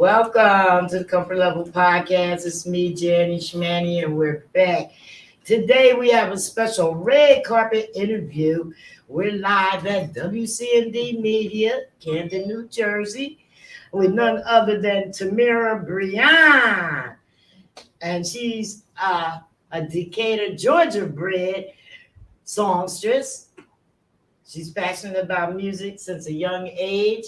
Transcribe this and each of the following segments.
Welcome to the Comfort Level Podcast. It's me, JANNYSHMANNY, and we're back. Today we have a special red carpet interview. We're live at WCND Media, Camden, New Jersey, with none other than TAMIRA BREON. And she's a Decatur, Georgia bred songstress. She's passionate about music since a young age.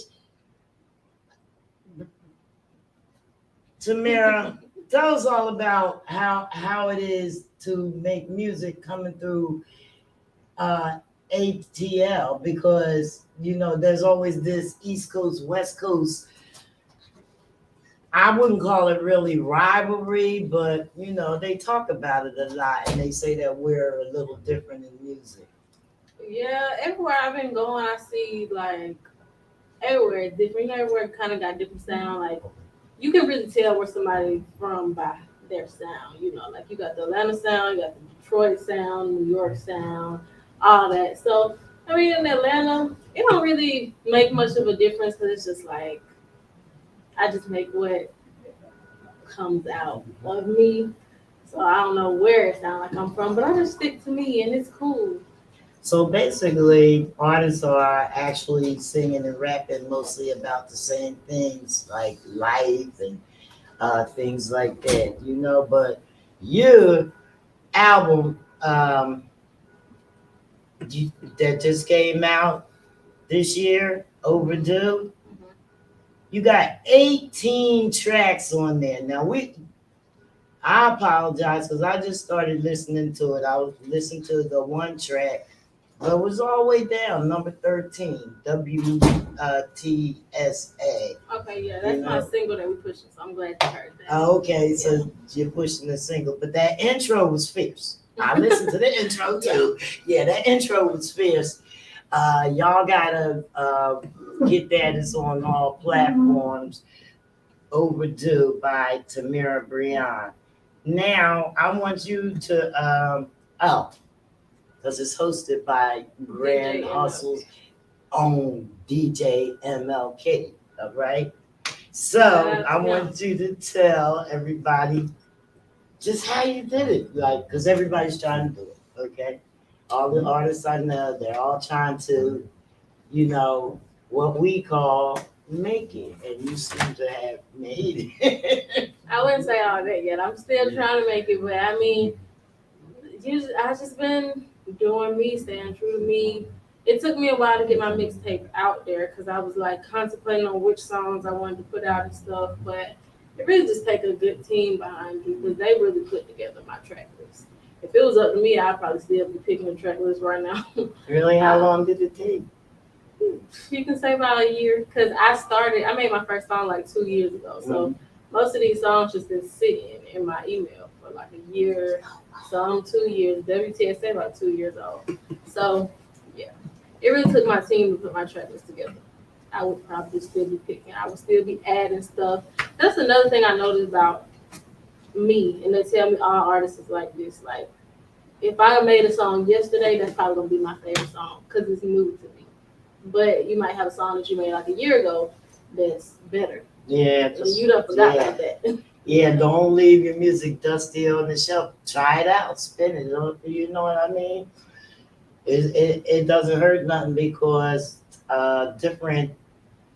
TAMIRA, tell us all about how it is to make music coming through ATL, because there's always this East Coast, West Coast. I wouldn't call it really rivalry, but they talk about it a lot, and they say that we're a little different in music. Yeah, everywhere I've been going, I see like everywhere it's different. Everywhere kind of got different sound. Like you can really tell where somebody from by their sound. Like you got the Atlanta sound, you got the Detroit sound, New York sound, all that. So I mean, in Atlanta, it don't really make much of a difference because it's just like I just make what comes out of me. So I don't know where it sounds like I'm from, but I just stick to me and it's cool. So basically, artists are actually singing and rapping mostly about the same things, like life and things like that, But your album that just came out this year, Overdue, you got 18 tracks on there. Now, I apologize because I just started listening to it. I was listening to the one track. But it was all the way down, number 13, W.T.S.A. Okay, yeah, that's my single that we pushing, so I'm glad you heard that. Okay, so you're pushing the single, but that intro was fierce. I listened to the intro too. Yeah, that intro was fierce. Y'all gotta get that. It's on all platforms. Overdue by TAMIRA BREON. Now, I want you to, because it's hosted by Grand Hustle's own DJ MLK, all right? So I want you to tell everybody just how you did it, like, because everybody's trying to do it, okay? All the artists I know, they're all trying to, what we call make it, and you seem to have made it. I wouldn't say all that yet. I'm still trying to make it, but I mean, I just been doing me, staying true to me. It took me a while to get my mixtape out there because I was like contemplating on which songs I wanted to put out and stuff. But it really just take a good team behind you because they really put together my track list. If it was up to me, I'd probably still be picking a track list right now. Really? How long did it take? You can say about a year because I made my first song like 2 years ago. So most of these songs just been sitting in my email for like a year. Some 2 years. W.T.S.A about 2 years old. So yeah, it really took my team to put my track list together. I would probably still be picking. I would still be adding stuff. That's another thing I noticed about me, and they tell me all artists is like this. Like, if I made a song yesterday, that's probably gonna be my favorite song because it's new to me. But you might have a song that you made like a year ago that's better. Yeah, and you don't forgot about that. Yeah, don't leave your music dusty on the shelf. Try it out, spin it. You know what I mean? It doesn't hurt nothing because different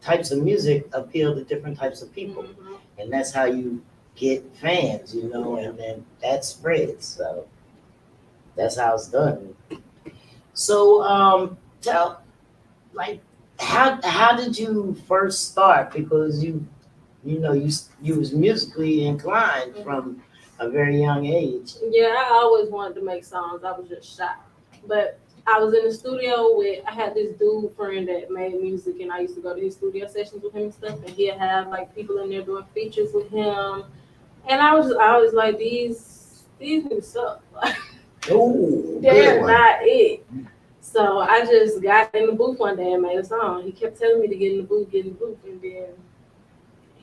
types of music appeal to different types of people, and that's how you get fans, and then that spreads. So that's how it's done. So tell, like, how did you first start? Because you was musically inclined from a very young age. Yeah, I always wanted to make songs. I was just shy, but I was in the studio I had this dude friend that made music, and I used to go to his studio sessions with him and stuff, and he'd have like people in there doing features with him, and I was like, these niggas suck. They're not it. So I just got in the booth one day and made a song. He kept telling me to get in the booth, and then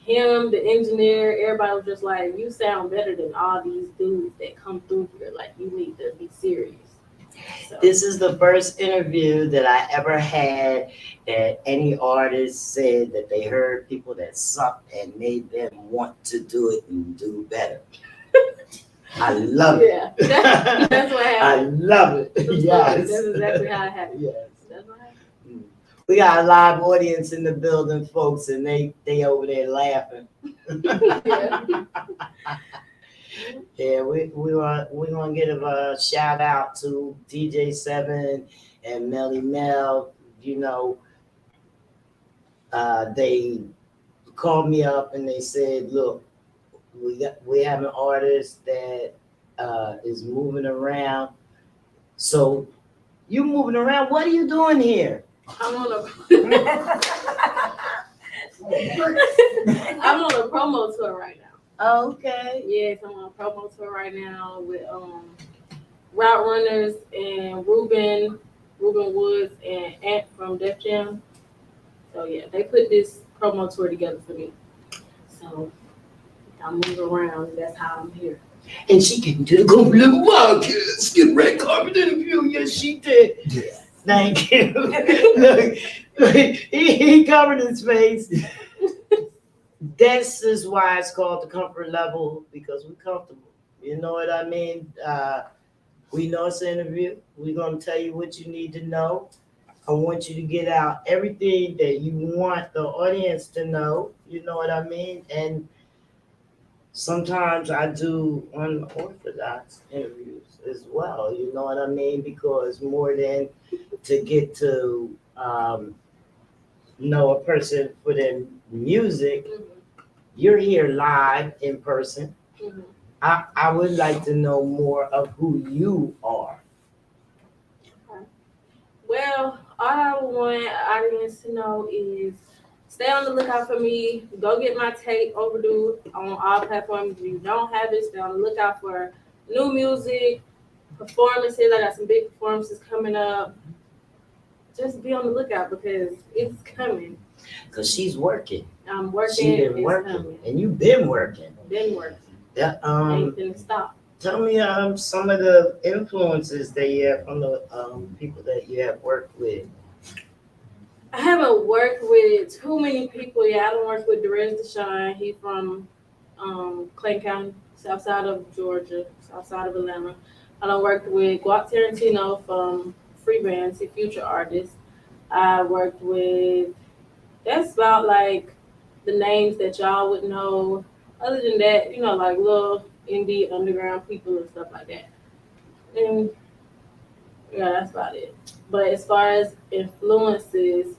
him, the engineer, everybody was just like, you sound better than all these dudes that come through here. Like, you need to be serious. So, This is the first interview that I ever had that any artist said that they heard people that sucked and made them want to do it and do better. I love it. yeah, that's what I happened. love it. Yes. That's exactly how it happened. Yes. That's what happened. We got a live audience in the building, folks, and they over there laughing. Yeah. Yeah, we gonna give a shout out to DJ7 and Melly Mel. You know, they called me up and they said, "Look, we have an artist that is moving around. So you moving around? What are you doing here?" I'm on a I'm on a promo tour right now. Okay. Yes, I'm on a promo tour right now with Route Runners and Ruben Woods and Ant from Def Jam. So yeah, they put this promo tour together for me. So I'm moving around, and that's how I'm here. And she can do the complete podcast, get red carpet interview. Yes, she did. Yes. Thank you. Look, he covered his face. This is why it's called the comfort level, because we're comfortable. You know what I mean? We know it's an interview. We're going to tell you what you need to know. I want you to get out everything that you want the audience to know. You know what I mean? And sometimes I do unorthodox interviews as well. You know what I mean? Because more than to get to know a person for their music, you're here live in person. Mm-hmm. I would like to know more of who you are. Well, all I want audience to know is stay on the lookout for me. Go get my tape Overdue on all platforms. If you don't have it, stay on the lookout for new music, performances. I got some big performances coming up. Just be on the lookout because it's coming. Because she's working. I'm working. She's been it's working. coming. And you've been working. Been working. Yeah. Ain't finna stop. Tell me some of the influences that you have from the people that you have worked with. I haven't worked with too many people yet. I don't work with W.T.S.A. He from Clayton County, south side of Georgia, south side of Atlanta. I don't work with Guap Tarantino from Free Bands, a future artist. I worked with, that's about like the names that y'all would know. Other than that, you know, like little indie underground people and stuff like that. And yeah, that's about it. But as far as influences,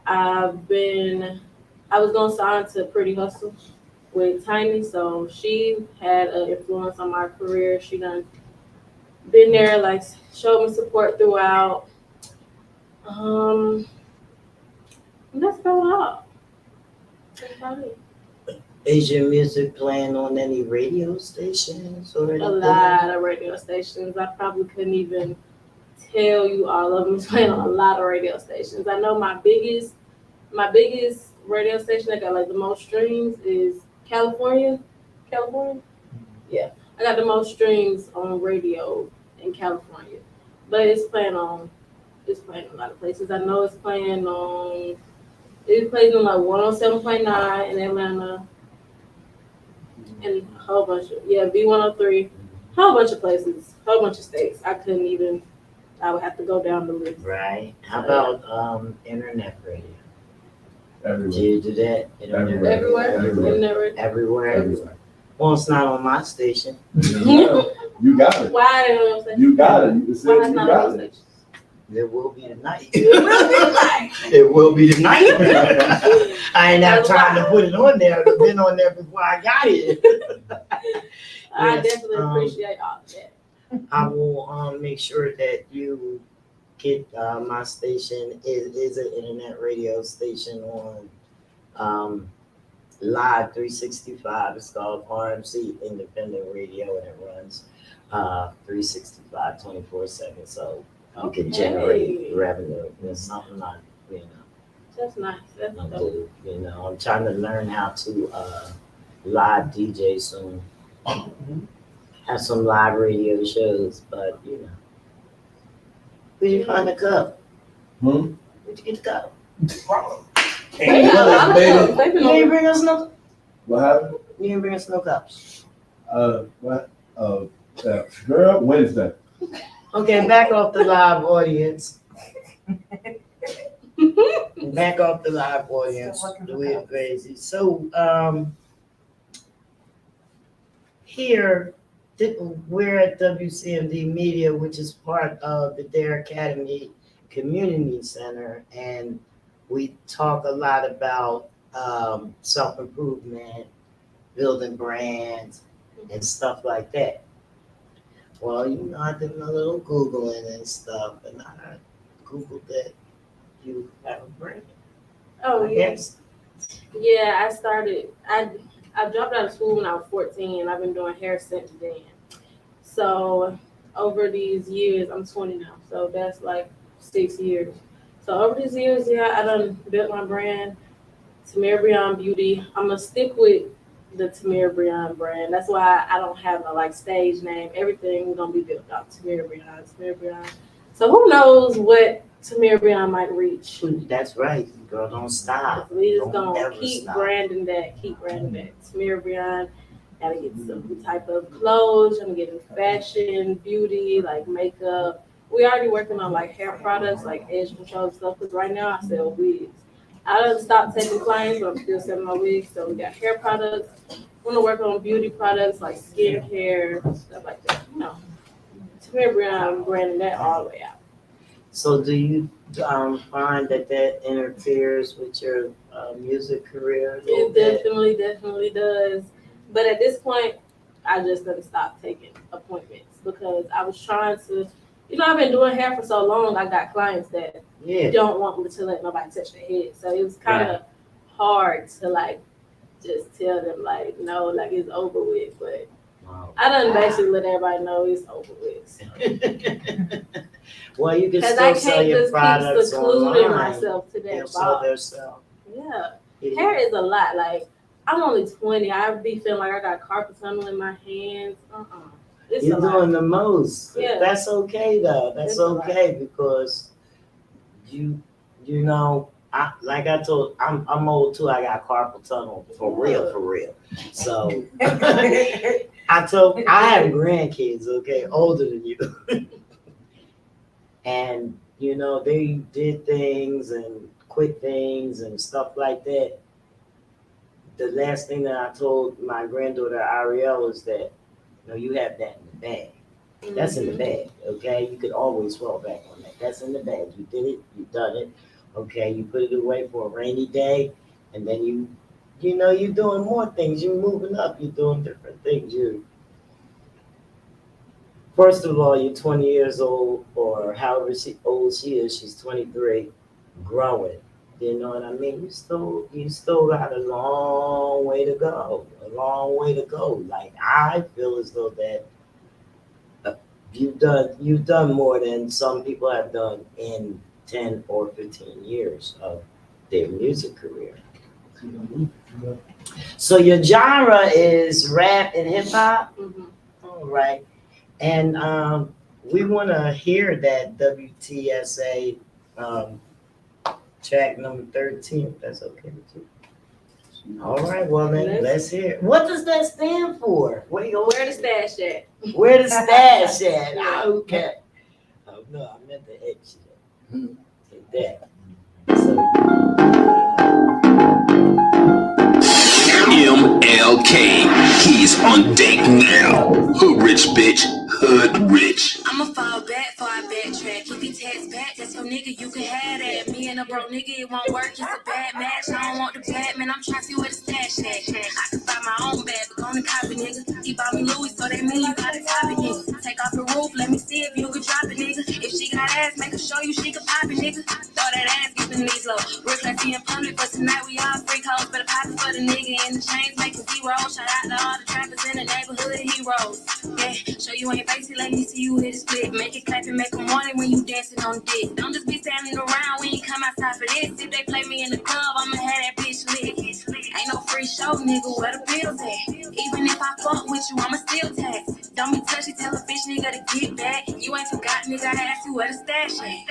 I was gonna sign to Pretty Hustle with Tiny, so she had an influence on my career. She done been there, like showed me support throughout. And that's about all. That's about it. Is your music playing on any radio stations or anything? A lot of radio stations. I probably couldn't even tell you all of them. It's playing on a lot of radio stations. I know my biggest radio station that got like the most streams is California. Yeah, I got the most streams on radio in California, but it's playing on a lot of places. I know it plays on like 107.9 in Atlanta, and a whole bunch of B103, whole bunch of places, whole bunch of states. I would have to go down the list. Right. How about internet radio? Everywhere. Do you do that? Everywhere. Everywhere. Well, it's not on my station. You got it. Why they don't say? You got it. You said Why it's you not got on it. station? There will be tonight. It will be tonight. It will be tonight. I ain't have time to put it on there. It's been on there before I got it. I Yes, definitely appreciate all of that. I will make sure that you get my station is an internet radio station on Live 365. It's called RMC Independent Radio, and it runs 365 24/7. So you can generate revenue. It's something like, That's nice. That's I'm dope. I'm trying to learn how to live DJ soon. Have some live radio shows, but Where'd you find the cup? Hmm? Where'd you get the cup? They got a lot of Baby. stuff. They been You ain't on- bring us no. What happened? You ain't bring us no cups. What? Girl, Wednesday. Okay, back off the live audience. Back off the live audience. We're crazy. So, here, we're at WCMD Media, which is part of the Dare Academy Community Center, and we talk a lot about self-improvement, building brands, and stuff like that. Well, you know, I did my little Googling and stuff, and I Googled that you have a brand. Oh, I yeah. guess. Yeah, I dropped out of school when I was 14. I've been doing hair since then. So over these years, I'm 20 now, so that's like 6 years. So over these years, yeah, I done built my brand, TAMIRA BREON Beauty. I'm gonna stick with the TAMIRA BREON brand. That's why I don't have a like stage name. Everything gonna be built off TAMIRA BREON, TAMIRA BREON. So who knows what TAMIRA BREON might reach? That's right, girl. Don't stop. We just Don't gonna ever keep stop. branding that. TAMIRA BREON. Gotta get some type of clothes. I'm getting fashion, beauty, like makeup. We already working on like hair products, like edge control stuff. Cause right now I sell wigs. I done stopped taking clients, but I'm still selling my wigs. So we got hair products. Want to work on beauty products like skincare, stuff like that. You know, TAMIRA BREON, I'm branding that all the way out. So do you find that interferes with your music career? A little It bit? definitely does. But at this point, I just gotta stop taking appointments because I was trying to, you know, I've been doing hair for so long. I got clients that Yeah. don't want me to let nobody touch their head. So it was kind of hard to like just tell them like, no, like it's over with. But Wow. I done basically let everybody know it's over with. So. Well, you can Because I still sell can't your just keep products secluding online. myself to that They'll sell box. their stuff. Yeah. Hair is a lot. Like, I'm only 20. I be feeling like I got carpal tunnel in my hands. It's You're a lot. doing the most. Yeah. That's okay though. That's It's a okay because you know, like I told, I'm old too. I got carpal tunnel for real. So I have grandkids, okay, older than you. And you know, they did things and quit things and stuff like that. The last thing that I told my granddaughter Ariel is that, you know, you have that in the bag. That's in the bag, okay? You could always fall back on that. That's in the bag. You did it, you done it, okay? You put it away for a rainy day, and then you know, you're doing more things. You're moving up. You're doing different things. First of all, you're 20 years old, or however old she is. She's 23, growing. You know what I mean? You still got a long way to go. Like, I feel as though that you've done more than some people have done in 10 or 15 years of their music career. So your genre is rap and hip hop? Mm-hmm. All right. And we want to hear that W.T.S.A. Track number 13, if that's okay with you. All right, well then, let's hear it. What does that stand for? Where the stash at? Where the stash at? Yeah. Okay. Oh no, I meant the H. Take that. So, MLK, he's on deck now. Hood rich bitch, hood rich. I'ma fall back for I backtrack. If he text back, that's your nigga, you can have that. Me and a broke nigga, it won't work, it's a bad match. I don't want the bad man, I'm trying to see where the stash at. I can find my own bag, but gonna copy nigga. He bought me Louis, so that mean you got a topic nigga. Take off the roof, let me see if you can drop it nigga. If she got ass, make her show you she can pop it nigga. Throw that ass, get the knees low. Real classy in public, but tonight we all freak hoes. Better pop it for the nigga in the chains, making zero. Shout out to all the trappers in the neighborhood heroes. Yeah, show you ain't basic, let me see you hit a split. Make it clap and make them want it when you dancing on dick. Don't just be standing around when you come outside for this. If they play me in the club, I'ma have that bitch lit. Ain't no free show, nigga, where the bills at? Even if I fuck with you, I'ma still tax. Don't be touchy, tell a bitch nigga to get back. You ain't forgot, nigga, I asked you where the stash at.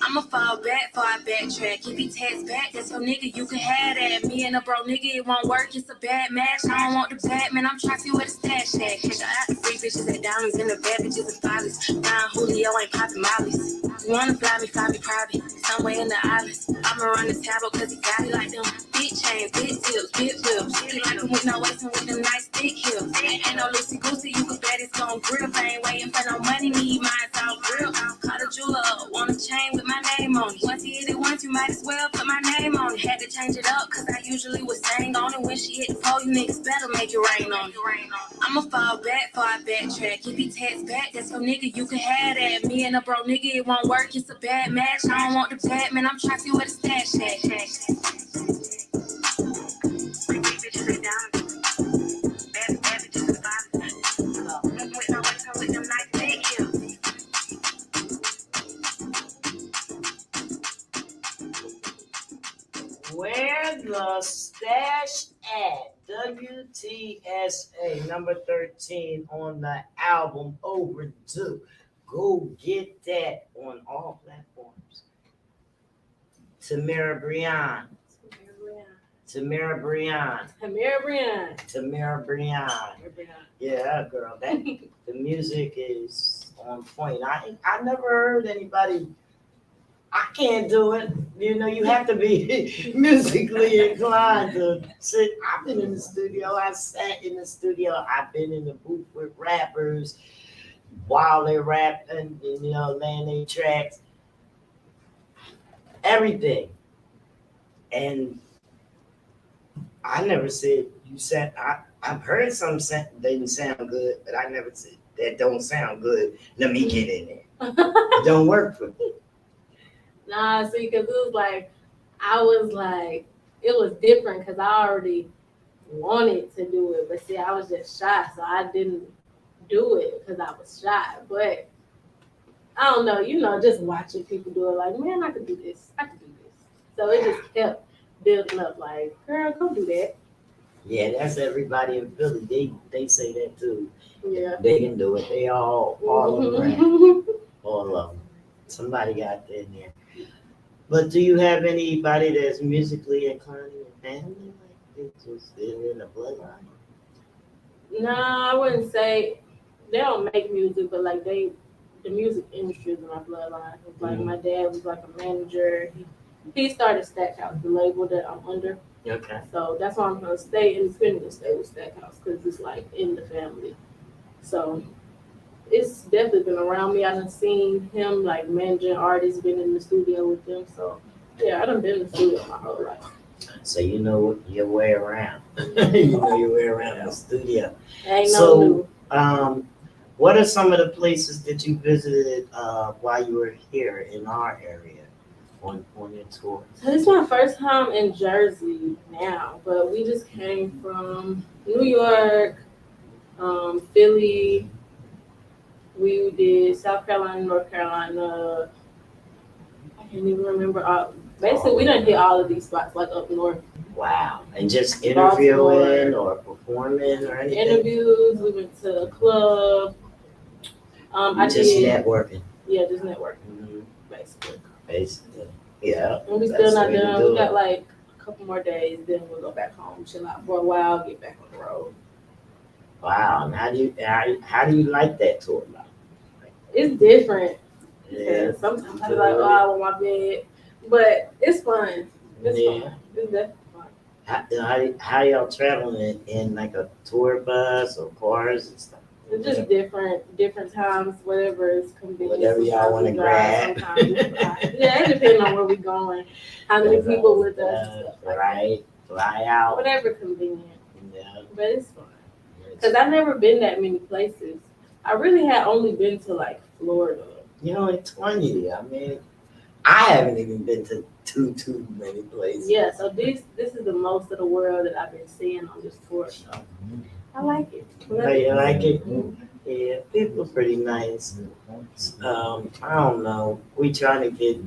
I'ma fall back for I backtrack. If he text back, that's your nigga, you can have that. Me and a bro nigga, it won't work, it's a bad match. I don't want the bad man, I'm trying to see where the stash at. Shout out to free bitches and diamonds and the bad bitches and follies. Down Julio ain't popping mollies. You wanna fly me private, somewhere in the islands. I'ma run this tablet cause he got it like them. Big chains, big tips, big whips. He like him with no waist and with them nice thick hips. Ain't no loosey goosey, you can bet it's gon' grip. I ain't waiting for no money, need mine all grip. Caught a jeweler up, want a chain with my name on it. Once you hit it once, you might as well put my name on it. Had to change it up cause I usually was staying on it. When she hit the pole, you niggas better make it rain on it. I'ma fall back for I backtrack. If he text back, that's your nigga, you can have that. Me and a bro nigga, it won't work, it's a bad match. I don't want the bad man, I'm trying to see where the stash at. Where the stash at? W.T.S.A. number 13 on the album Overdue. Go get that on all platforms. TAMIRA BREON. TAMIRA BREON. Yeah, girl, that the music is on point. I never heard anybody. I can't do it. You know, you have to be musically inclined to sit. I've been in the studio. I sat in the studio. I've been in the booth with rappers while they're rapping, you know, laying their tracks, everything. And I never said you said I've heard some they didn't sound good, but I never said that don't sound good. Let me get in there. It don't work for me. Nah, see, because it was different because I already wanted to do it. But see, I was just shy, so I didn't do it because I was shy. But I don't know, you know, just watching people do it, like, man, I could do this. So it just kept building up, like, girl, go do that. Yeah, that's everybody in Philly. They say that too. Yeah. They can do it. They all around. All of them. Somebody got in there. But do you have anybody that's musically inclined in your family? Like they just in the bloodline? Nah, I wouldn't say they don't make music, but like the music industry is in my bloodline. It's like my dad was like a manager. He started Stackhouse, the label that I'm under. Okay. So that's why I'm gonna stay independent and stay with Stackhouse because it's like in the family. So it's definitely been around me. I done seen him like managing artists, been in the studio with them. So yeah, I done been in the studio my whole life. So you know your way around. You know your way around the studio. Ain't So what are some of the places that you visited while you were here in our area on your tour? So this is my first time in Jersey now, but we just came from New York, Philly. We did South Carolina, North Carolina. I can't even remember. Basically, we done hit all of these spots, like up north. Wow. And just interviewing or performing or anything? Interviews. We went to a club. Networking. Yeah, just networking, Basically. Yeah. And we still not done. We got like a couple more days, then we'll go back home, chill out for a while, get back on the road. Wow. And how do you like that tour? It's different. Yeah. Sometimes I'm like, oh, I want my bed, but it's fun. It's fun. It's definitely fun. How y'all traveling in like a tour bus or cars and stuff? It's just different times, whatever is convenient. Whatever y'all want to grab. Yeah, it depends on where we're going, how many people with us, and stuff like right? Fly out. whatever convenient. Yeah. But it's fun. Because I've never been that many places. I really had only been to like Florida. You know, in 20, I mean, I haven't even been to too many places. Yeah, so this is the most of the world that I've been seeing on this tour. So I like it. Oh, you like it? Yeah, people are pretty nice. I don't know. We trying to get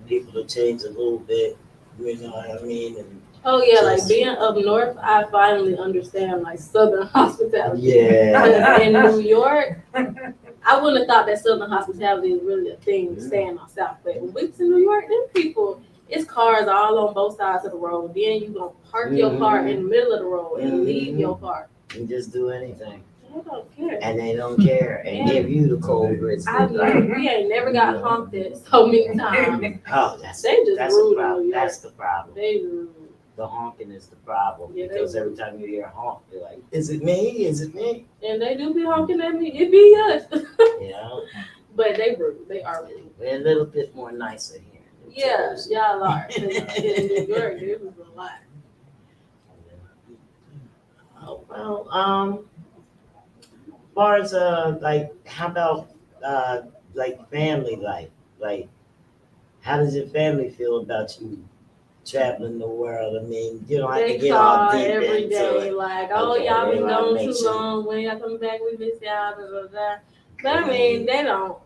people to change a little bit, you know what I mean? And Oh yeah, like Just- being up north, I finally understand like Southern hospitality. Yeah. Because in New York, I wouldn't have thought that Southern hospitality is really a thing staying on South. But when we was in New York, them people, it's cars all on both sides of the road. Then you gonna park your car in the middle of the road and leave your car. You just do anything. They don't care. And they don't care and give you the cold grits. We ain't never got honked at so many times. Oh, that's They just that's rude the in problem. New York. That's the problem. They rude. The honking is the problem Yeah, they because every time you hear a honk, you're like, "Is it me? Is it me?" And they do be honking at me. It be us. You know, But they rude. They are rude. we're a little bit more nicer here. in New Yeah, Jersey. y'all are. 'Cause in New York, it was a lot. Oh, well, as far as like, how about like family life? Like, how does your family feel about you traveling the world? I mean, you don't have to They get all call deep every into day, it. like, oh, Okay, y'all they been wanna gone make too sure. long. When y'all come back, we miss y'all. Blah, blah, blah. But I mean, they don't.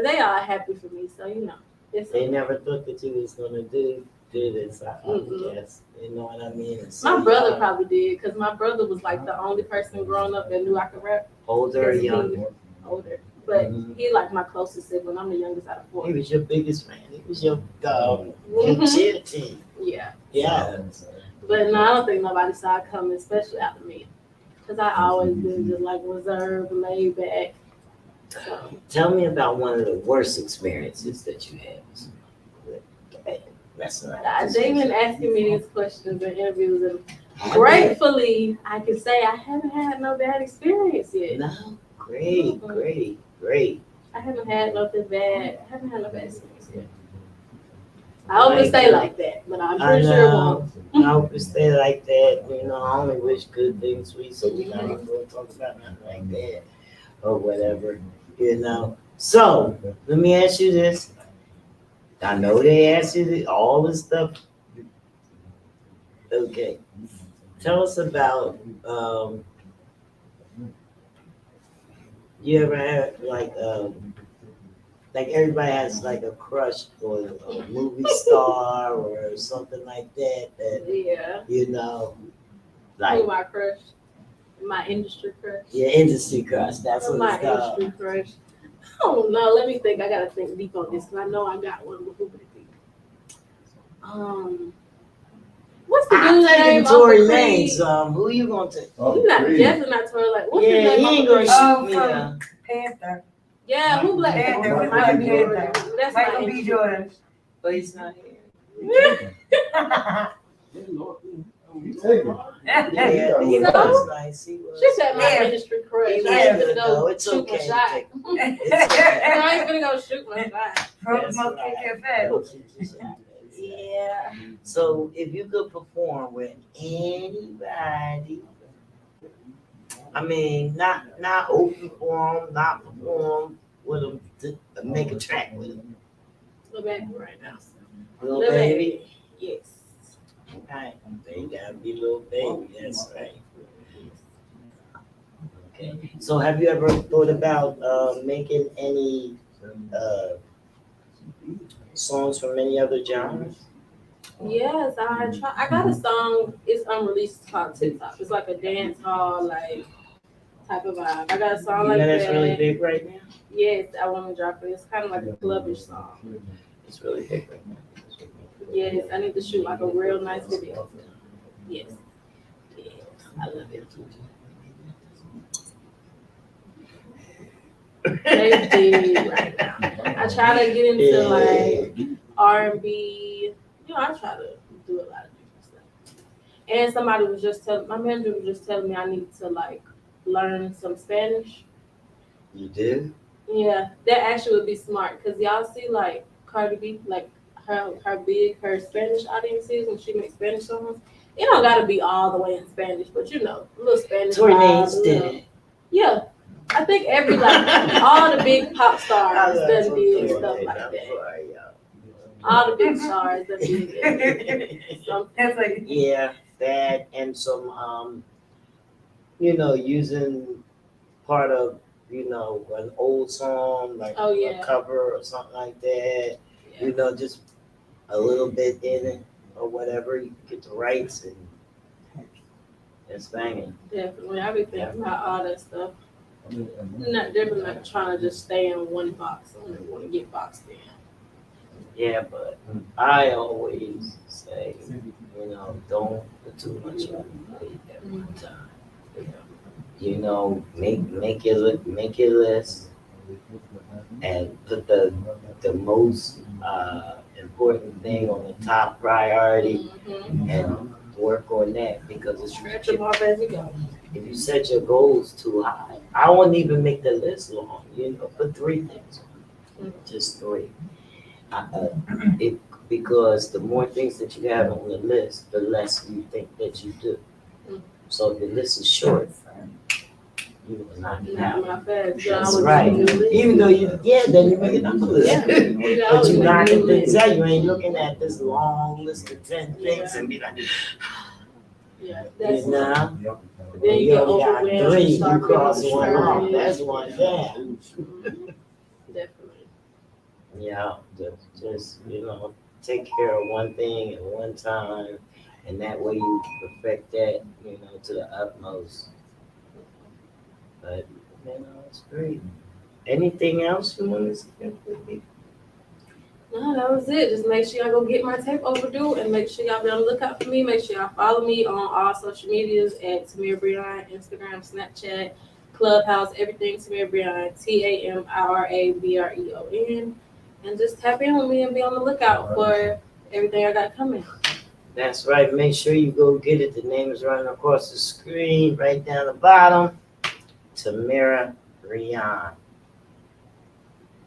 They are happy for me, so you know. It's They never thought that you was gonna do this. I Mm-mm. guess you know what I mean. And My so brother young, probably did, because my brother was like the only person growing up that knew I could rap. older, or Yes, he- younger. Older. But Mhm. he like my closest sibling. I'm the youngest out of He four. was your biggest fan. He was your Mhm. cheer team. Yeah. Yeah. But no, I don't think nobody saw it coming, especially after me. Because I always been just like reserved, laid back. So, Tell me about one of the worst experiences that you had. That's not. they've been asking me these questions in interviews, and gratefully, I can say I haven't had no bad experience yet. No, great, great. I haven't had nothing bad. I haven't had no bad experience yet. I hope it stay like that, but I'm I pretty sure it know. won't. I hope it stay like that. You know, I only wish good things for you, so we're not even going to talk about nothing like that or whatever. You know. So let me ask you this. I know they ask you all this stuff. Okay. Tell us about you ever had like everybody has like a crush for a movie star or something like that Yeah. you know Who like my crush? My industry crush. your industry crush. That's what My it's called. industry crush. I don't know. Let me think. I gotta think deep on this because I know I got one. But who would it be? What's the I'm dude's name? thinking Uncle Tory Creed? Lanez. Who you gonna take? Oh, He's not Creed. definitely not Tory Lanez. What's Yeah, his name? he ain't Uncle gonna Creed? shoot me. from Panther. Yeah, who Black Panther, Panther? Black Michael B. Panther. Jordan. That's my Michael B. industry. Jordan. But he's not here. You take it. Yeah, he So? was nice. He was. She said my Yeah. industry crush. He was I ain't good, gonna though. go It's shoot okay. my shot. It's okay. I ain't gonna go shoot my shot. From That's Smoke right. Cafe. Yeah. So if you could perform with anybody, I mean, not open for them, not perform with them, to make a track with them. Lil Baby right now. Little Lil baby. Yes. Right. They gotta be little baby. That's right. Okay. So have you ever thought about making any songs from any other genres? Yes, I got a song. It's unreleased. It's called TikTok. It's like a dance hall like type of vibe. I got a song You like know that's that. really big right now? Yes, I want to drop it. It's kind of like a clubbish song. It's really big right now. Yes, I need to shoot like a real nice video. Yes. Yes, I love it. They big right now. I try to get into like R&B. You know, I try to do a lot of different stuff. And somebody was just telling, my manager was just telling me I need to like learn some Spanish. You do? Yeah, that actually would be smart because y'all see like Cardi B, like her Spanish audiences when she makes Spanish songs. It don't gotta be all the way in Spanish, but you know, a little Spanish. Tory vibe, Lanez did it. Yeah, I think every like all the big pop stars done did stuff like that. All the big stars done did it. That's like, Yeah, that and some using part of an old song like Oh, yeah. a cover or something like that. Yeah. Just a little bit in it. or whatever, you get the rights and it's banging. Definitely. I be thinking about all that stuff. They're not trying to just stay in one box. I don't want to get boxed in. Yeah, but I always say, you know, don't put too much on your plate at one time. You know, make your list and put the most important thing on the top priority and work on that, because it's Stretch them off as you go. if you set your goals too high, I wouldn't even make the list long. You know, put 3 things on, just 3. Because the more things that you have on the list, the less you think that you do. So if the list is short, you will knock it out. That's right. Even though then you make another list. But you knocking things out. You ain't looking at this long list of 10 things and be like, Yeah, you know. Then you You get only got overwhelmed. 3. You start cross feeling one off. discouraged. That's one down. Definitely. Yeah, just you know, take care of one thing at one time, and that way you perfect that, you know, to the utmost. But you know, it's great. Anything else you want to say? No, that was it. Just make sure y'all go get my tape overdue, and make sure y'all be on the lookout for me. Make sure y'all follow me on all social medias at Tamira BREON, Instagram, Snapchat, Clubhouse, everything Tamira BREON, TAMIRABREON. And just tap in with me and be on the lookout for everything I got coming. That's right. Make sure you go get it. The name is running across the screen, right down the bottom. Tamira BREON.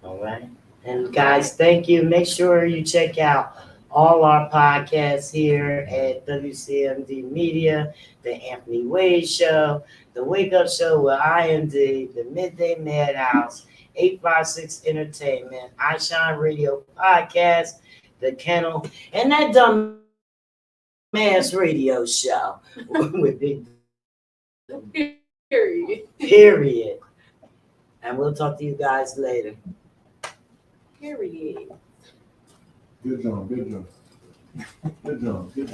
All right. And guys, thank you. Make sure you check out all our podcasts here at WCMD Media, The Anthony Wade Show, The Wake Up Show with IMD, The Midday Madhouse, 856 Entertainment, I Shine Radio Podcast, The Kennel, and that dumb ass radio show with Big Period. And we'll talk to you guys later. Period. Good job. Good job. Good job. Good job.